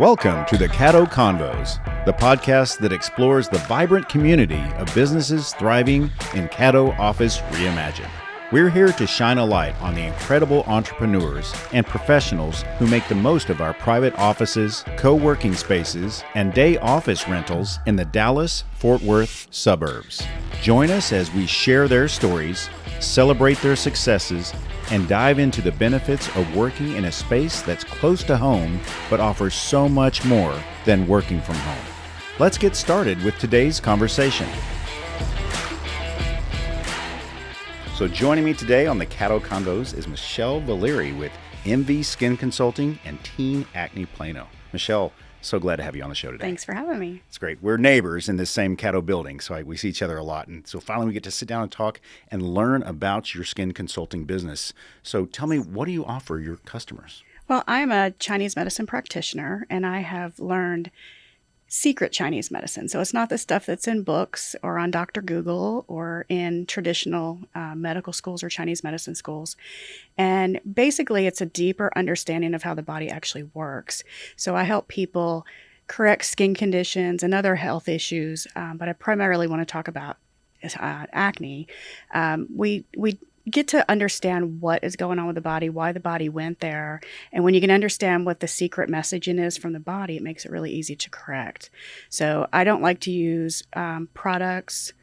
Welcome to the Caddo Convos, the podcast that explores the vibrant community of businesses thriving in Caddo Office Reimagined. We're here to shine a light on the incredible entrepreneurs and professionals who make the most of our private offices, co-working spaces, and day office rentals in the Dallas-Fort Worth suburbs. Join us as we share their stories, celebrate their successes, and dive into the benefits of working in a space that's close to home but offers so much more than working from home. Let's get started with today's conversation. So joining me today on the Caddo Convos is Michelle Valeri with MV Skin Consulting and Teen Acne Plano. Michelle, so glad to have you on the show today. Thanks for having me. It's great. We're neighbors in this same Caddo building, so we see each other a lot. And so finally we get to sit down and talk and learn about your skin consulting business. So tell me, what do you offer your customers? Well, I'm a Chinese medicine practitioner, and I have learned secret Chinese medicine. So it's not the stuff that's in books or on Dr. Google or in traditional medical schools or Chinese medicine schools. And basically, it's a deeper understanding of how the body actually works. So I help people correct skin conditions and other health issues, but I primarily want to talk about acne. We get to understand what is going on with the body, why the body went there. And when you can understand what the secret messaging is from the body, it makes it really easy to correct. So I don't like to use products,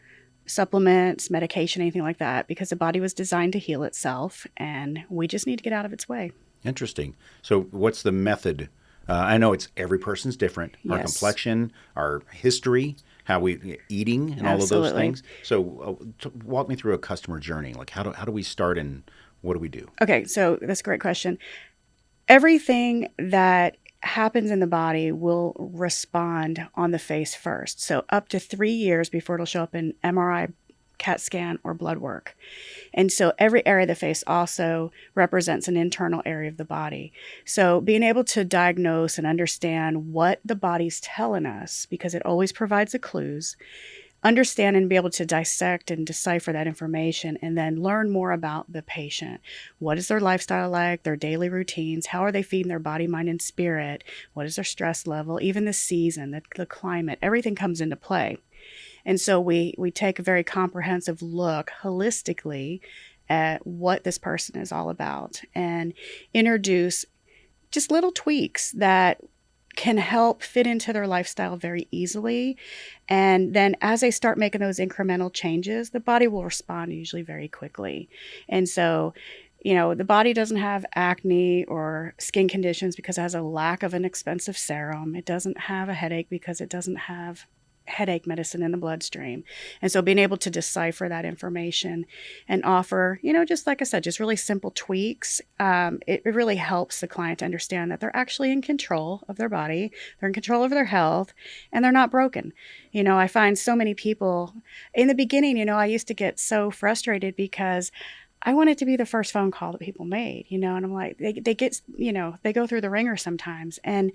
supplements, medication, anything like that, because the body was designed to heal itself, and we just need to get out of its way. Interesting. So what's the method? I know it's every person's different. Our Yes. complexion, our history, how we eating, and all of those Absolutely. things. So walk me through a customer journey. Like how do we start and what do we do? Okay, so that's a great question. Everything that happens in the body will respond on the face first. So up to 3 years before it'll show up in MRI, CAT scan, or blood work. And so every area of the face also represents an internal area of the body. So being able to diagnose and understand what the body's telling us, because it always provides the clues, understand and be able to dissect and decipher that information, and then learn more about the patient. What is their lifestyle like, their daily routines? How are they feeding their body, mind, and spirit? What is their stress level? Even the season, the climate, everything comes into play. And so we take a very comprehensive look holistically at what this person is all about and introduce just little tweaks that can help fit into their lifestyle very easily. And then as they start making those incremental changes, the body will respond usually very quickly. And so, the body doesn't have acne or skin conditions because it has a lack of an expensive serum. It doesn't have a headache because it doesn't have headache medicine in the bloodstream. And so being able to decipher that information and offer, just like I said, just really simple tweaks, it really helps the client to understand that they're actually in control of their body, they're in control of their health, and they're not broken. I find so many people in the beginning, I used to get so frustrated because I want it to be the first phone call that people made, and I'm like, they get, they go through the ringer sometimes. And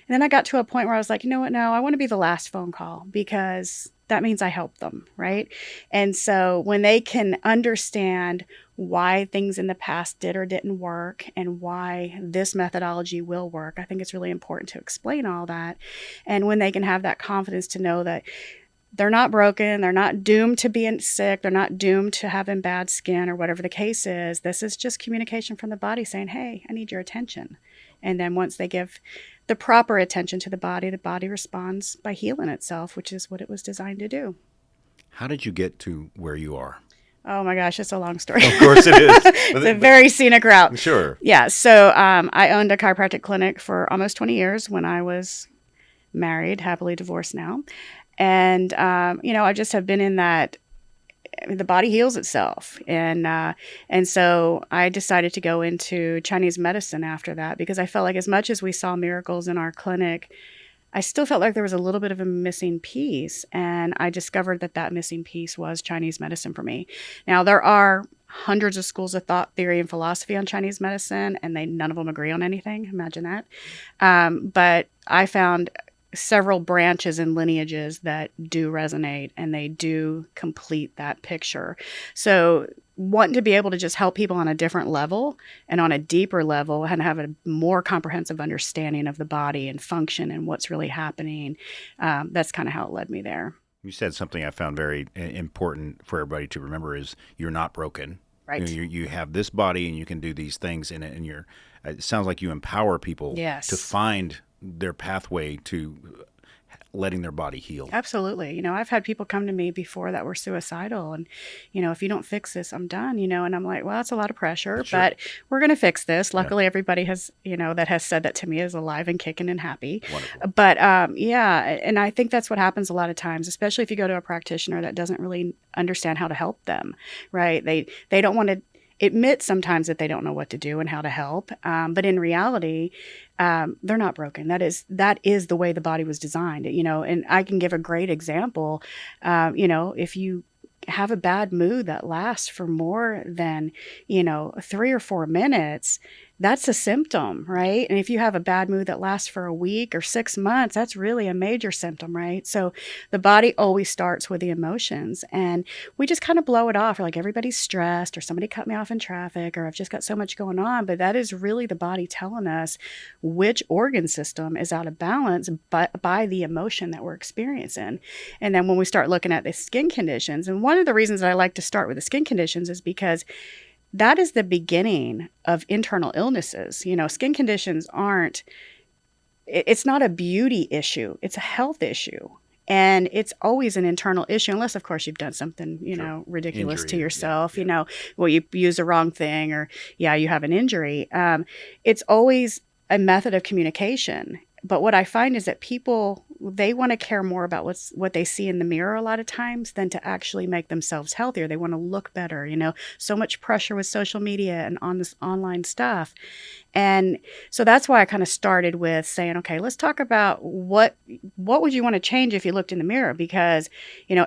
then I got to a point where I was like, you know what, no, I want to be the last phone call because that means I help them, right? And so when they can understand why things in the past did or didn't work and why this methodology will work, I think it's really important to explain all that. And when they can have that confidence to know that they're not broken, they're not doomed to being sick, they're not doomed to having bad skin or whatever the case is. This is just communication from the body saying, hey, I need your attention. And then once they give the proper attention to the body responds by healing itself, which is what it was designed to do. How did you get to where you are? Oh my gosh, it's a long story. Of course it is. It's a very scenic route. Sure. Yeah, so I owned a chiropractic clinic for almost 20 years when I was married, happily divorced now. And, I just have been in that, the body heals itself. And so I decided to go into Chinese medicine after that because I felt like as much as we saw miracles in our clinic, I still felt like there was a little bit of a missing piece. And I discovered that missing piece was Chinese medicine for me. Now, there are hundreds of schools of thought, theory, and philosophy on Chinese medicine, and none of them agree on anything. Imagine that. But I found several branches and lineages that do resonate and they do complete that picture. So wanting to be able to just help people on a different level and on a deeper level and have a more comprehensive understanding of the body and function and what's really happening. That's kind of how it led me there. You said something I found very important for everybody to remember is you're not broken. Right. You have this body and you can do these things in it, and it sounds like you empower people Yes. to find their pathway to letting their body heal. Absolutely. I've had people come to me before that were suicidal and, if you don't fix this, I'm done, and I'm like, well, that's a lot of pressure, Sure. but we're going to fix this. Luckily, everybody has, that has said that to me is alive and kicking and happy. Wonderful. But yeah, and I think that's what happens a lot of times, especially if you go to a practitioner that doesn't really understand how to help them, right? They don't want to admit sometimes that they don't know what to do and how to help. But in reality, they're not broken. That is the way the body was designed, and I can give a great example. If you have a bad mood that lasts for more than, 3 or 4 minutes, that's a symptom, right? And if you have a bad mood that lasts for a week or 6 months, that's really a major symptom, right? So the body always starts with the emotions, and we just kind of blow it off. We're like, everybody's stressed, or somebody cut me off in traffic, or I've just got so much going on. But that is really the body telling us which organ system is out of balance by the emotion that we're experiencing. And then when we start looking at the skin conditions, and one of the reasons that I like to start with the skin conditions is because that is the beginning of internal illnesses. Skin conditions it's not a beauty issue. It's a health issue. And it's always an internal issue, unless, of course, you've done something, Sure. ridiculous Injury, to yourself, yeah. You use the wrong thing, or, you have an injury. It's always a method of communication. But what I find is that people, they want to care more about what they see in the mirror a lot of times than to actually make themselves healthier. They want to look better, so much pressure with social media and on this online stuff. And so that's why I kind of started with saying, okay, let's talk about what would you want to change if you looked in the mirror? Because,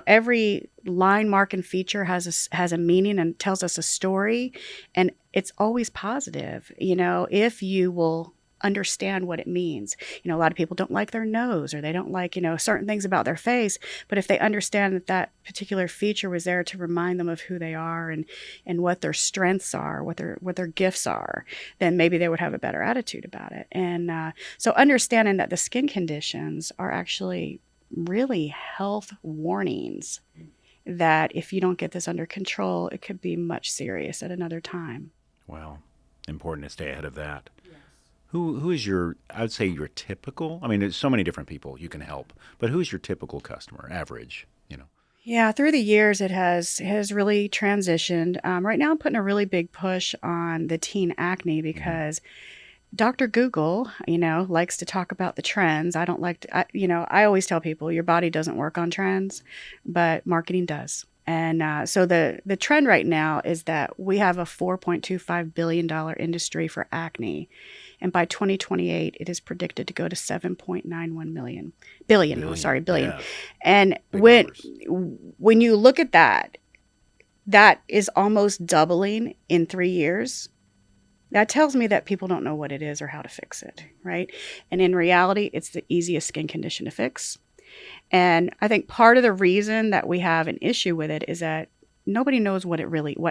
every line, mark, and feature has a meaning and tells us a story. And it's always positive, if you will understand what it means. A lot of people don't like their nose, or they don't like, certain things about their face. But if they understand that particular feature was there to remind them of who they are and what their strengths are, what their gifts are, then maybe they would have a better attitude about it. And so understanding that the skin conditions are actually really health warnings, that if you don't get this under control, it could be much serious at another time. Well, important to stay ahead of that. Who is I would say your typical, there's so many different people you can help, but who's your typical customer, average, Yeah, through the years, it has really transitioned. Right now, I'm putting a really big push on the teen acne because Dr. Google, likes to talk about the trends. I don't like to, I always tell people your body doesn't work on trends, but marketing does. And so the trend right now is that we have a $4.25 billion industry for acne. And by 2028, it is predicted to go to 7.91 billion. Yeah. And Big when you look at that is almost doubling in 3 years. That tells me that people don't know what it is or how to fix it, right? And in reality, it's the easiest skin condition to fix. And I think part of the reason that we have an issue with it is that nobody knows what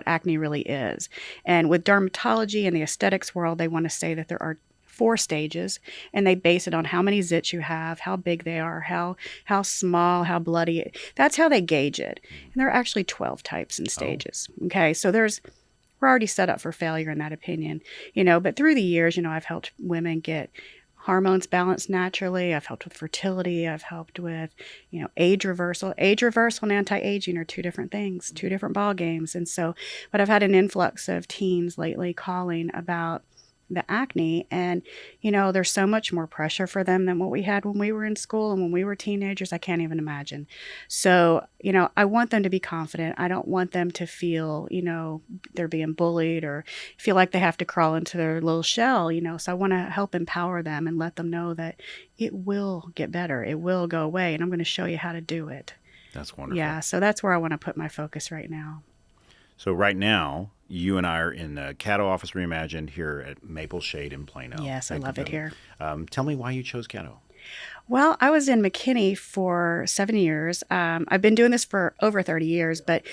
acne really is. And with dermatology and the aesthetics world, they want to say that there are 4 stages, and they base it on how many zits you have, how big they are, how small, how bloody. That's how they gauge it. And there are actually 12 types and stages. Okay, so we're already set up for failure in that opinion, but through the years, I've helped women get hormones balanced naturally. I've helped with fertility. I've helped with, age reversal. Age reversal and anti-aging are 2 different things, 2 different ball games. And so, but I've had an influx of teens lately calling about the acne, and there's so much more pressure for them than what we had when we were in school and when we were teenagers. I can't even imagine. So I want them to be confident. I don't want them to feel they're being bullied or feel like they have to crawl into their little shell. So I want to help empower them and let them know that it will get better, it will go away, and I'm going to show you how to do it. That's wonderful. Yeah, so that's where I want to put my focus right now. So right now, you and I are in the Caddo office reimagined here at Maple Shade in Plano. Yes, I love it here. Tell me why you chose Caddo. Well, I was in McKinney for 7 years. I've been doing this for over 30 years, but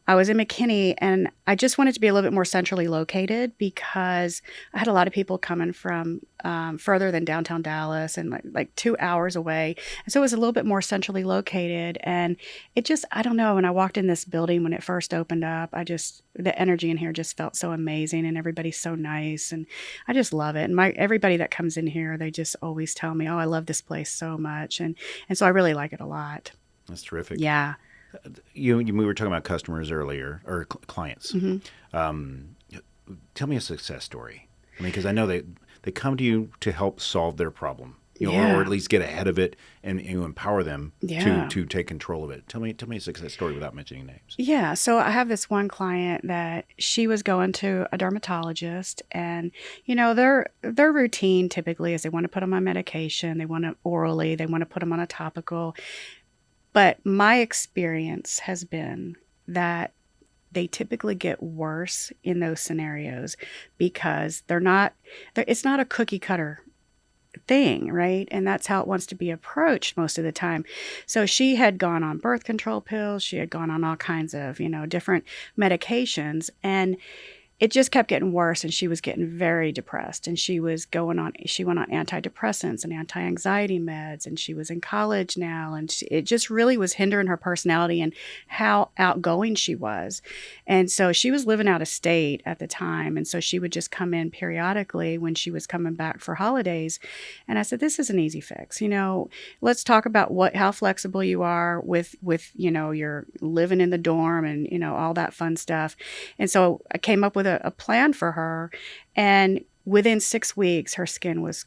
I was in McKinney and I just wanted to be a little bit more centrally located because I had a lot of people coming from further than downtown Dallas and like 2 hours away. And so it was a little bit more centrally located. And it just, I don't know, when I walked in this building when it first opened up, the energy in here just felt so amazing and everybody's so nice. And I just love it. And everybody that comes in here, they just always tell me, oh, I love this place so much. And so I really like it a lot. That's terrific. Yeah. We were talking about customers earlier, or clients. Mm-hmm. Tell me a success story. I mean, because I know they come to you to help solve their problem, Yeah. or at least get ahead of it, and you empower them Yeah. to take control of it. Tell me a success story without mentioning names. Yeah, so I have this one client that she was going to a dermatologist, and their routine typically is they want to put them on medication, they want to orally, they want to put them on a topical. But my experience has been that they typically get worse in those scenarios because it's not a cookie cutter thing, right? And that's how it wants to be approached most of the time. So she had gone on birth control pills, she had gone on all kinds of, different medications, and it just kept getting worse, and she was getting very depressed, and she went on antidepressants and anti-anxiety meds, and she was in college now, and it just really was hindering her personality and how outgoing she was. And so she was living out of state at the time, and so she would just come in periodically when she was coming back for holidays. And I said, this is an easy fix. Let's talk about how flexible you are with your living in the dorm and all that fun stuff. And so I came up with a plan for her, and within 6 weeks her skin was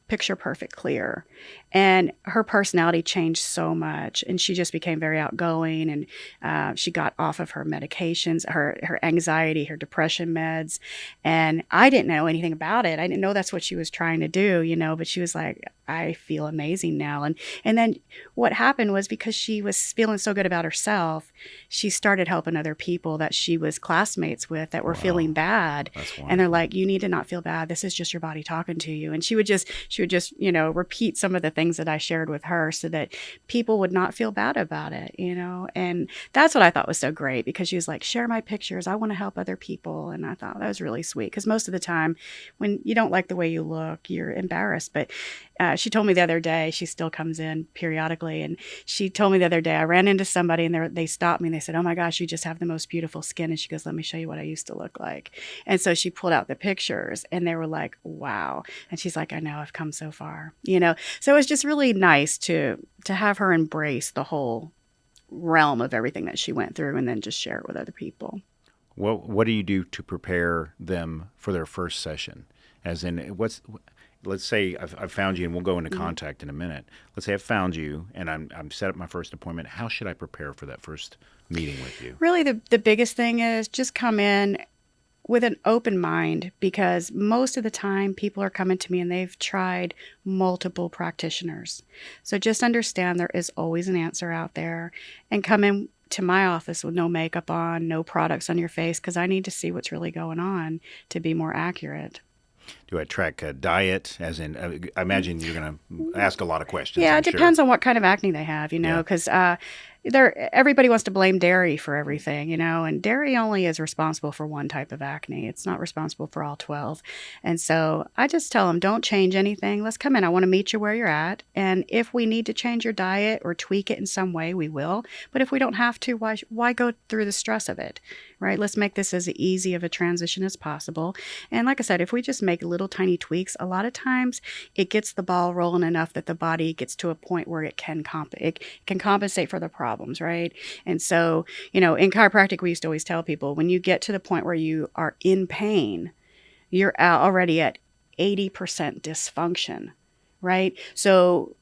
picture perfect clear, and her personality changed so much, and she just became very outgoing, and she got off of her medications, her anxiety, her depression meds. And I didn't know anything about it. I didn't know that's what she was trying to do, but she was like, I feel amazing now. And then what happened was, because she was feeling so good about herself, she started helping other people that she was classmates with that were feeling bad. And they're like, you need to not feel bad. This is just your body talking to you. And she would just repeat some of the things that I shared with her so that people would not feel bad about it, and that's what I thought was so great, because she was like, share my pictures. I want to help other people. And I thought that was really sweet, because most of the time when you don't like the way you look, you're embarrassed. But she told me the other day, she still comes in periodically, and she told me the other day, I ran into somebody and they stopped me and they said, oh my gosh, you just have the most beautiful skin. And she goes, let me show you what I used to look like. And so she pulled out the pictures and they were like, wow. And she's like, I know, I've come so far, So it was just really nice to have her embrace the whole realm of everything that she went through and then just share it with other people. Well, what do you do to prepare them for their first session? As in, let's say I've found you, and we'll go into contact in a minute. Let's say I've found you and I'm set up my first appointment. How should I prepare for that first meeting with you? Really, the biggest thing is just come in with an open mind, because most of the time people are coming to me and they've tried multiple practitioners. So just understand there is always an answer out there, and come in to my office with no makeup on, no products on your face, because I need to see what's really going on to be more accurate. Do I track a diet? As in, I imagine you're going to ask a lot of questions. Yeah, I'm it depends on what kind of acne they have, because everybody wants to blame dairy for everything, and dairy only is responsible for one type of acne. It's not responsible for all 12. And so I just tell them, don't change anything. Let's come in. I want to meet you where you're at. And if we need to change your diet or tweak it in some way, we will. But if we don't have to, why go through the stress of it, right? Let's make this as easy of a transition as possible. And like I said, if we just make little tiny tweaks, a lot of times it gets the ball rolling enough that the body gets to a point where it can compensate for the problems, right? And so, in chiropractic, we used to always tell people, when you get to the point where you are in pain, you're already at 80% dysfunction, right? So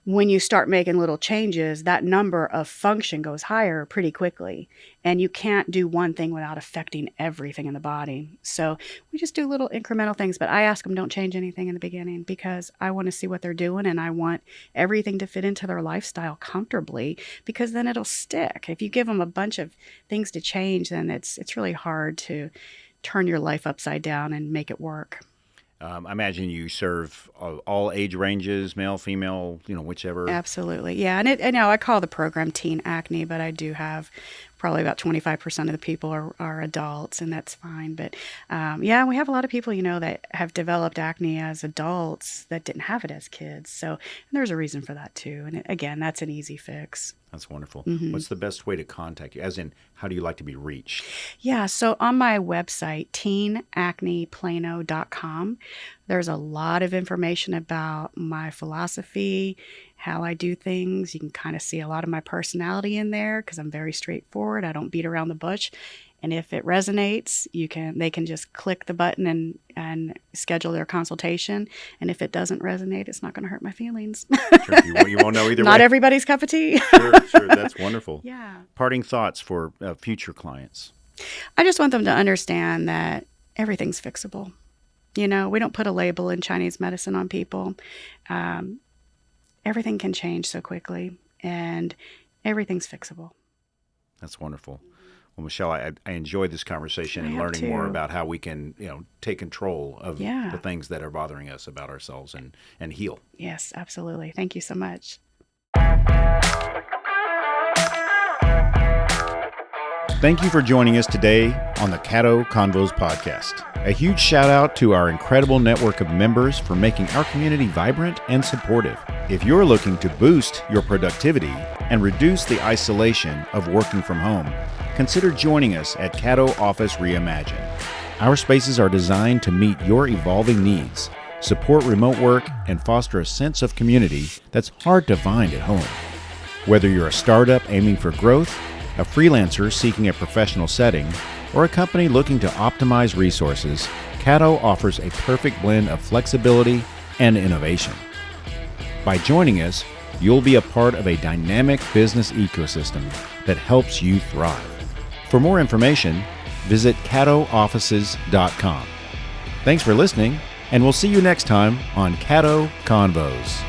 when you start making little changes, that number of function goes higher pretty quickly. And you can't do one thing without affecting everything in the body. So we just do little incremental things. But I ask them, don't change anything in the beginning, because I want to see what they're doing, and I want everything to fit into their lifestyle comfortably, because then it'll stick. If you give them a bunch of things to change, then it's really hard to turn your life upside down and make it work. I imagine you serve all age ranges, male, female, whichever. Absolutely. Yeah. And I call the program teen acne, but I do have probably about 25% of the people are adults, and that's fine. But yeah, we have a lot of people, that have developed acne as adults that didn't have it as kids. So there's a reason for that too. And again, that's an easy fix. That's wonderful. Mm-hmm. What's the best way to contact you? As in, how do you like to be reached? Yeah, so on my website, teenacneplano.com, there's a lot of information about my philosophy, how I do things. You can kind of see a lot of my personality in there because I'm very straightforward. I don't beat around the bush. And if it resonates, they can just click the button and schedule their consultation. And if it doesn't resonate, it's not going to hurt my feelings. Sure. You won't know either way. Not everybody's cup of tea. Sure. That's wonderful. Yeah. Parting thoughts for future clients. I just want them to understand that everything's fixable. We don't put a label in Chinese medicine on people. Everything can change so quickly, and everything's fixable. That's wonderful. Well, Michelle, I enjoyed this conversation and learning more about how we can, take control of the things that are bothering us about ourselves and heal. Yes, absolutely. Thank you so much. Thank you for joining us today on the Caddo Convos podcast. A huge shout out to our incredible network of members for making our community vibrant and supportive. If you're looking to boost your productivity and reduce the isolation of working from home, consider joining us at Caddo Office Reimagined. Our spaces are designed to meet your evolving needs, support remote work, and foster a sense of community that's hard to find at home. Whether you're a startup aiming for growth, a freelancer seeking a professional setting, or a company looking to optimize resources, Caddo offers a perfect blend of flexibility and innovation. By joining us, you'll be a part of a dynamic business ecosystem that helps you thrive. For more information, visit caddooffices.com. Thanks for listening, and we'll see you next time on Caddo Convos.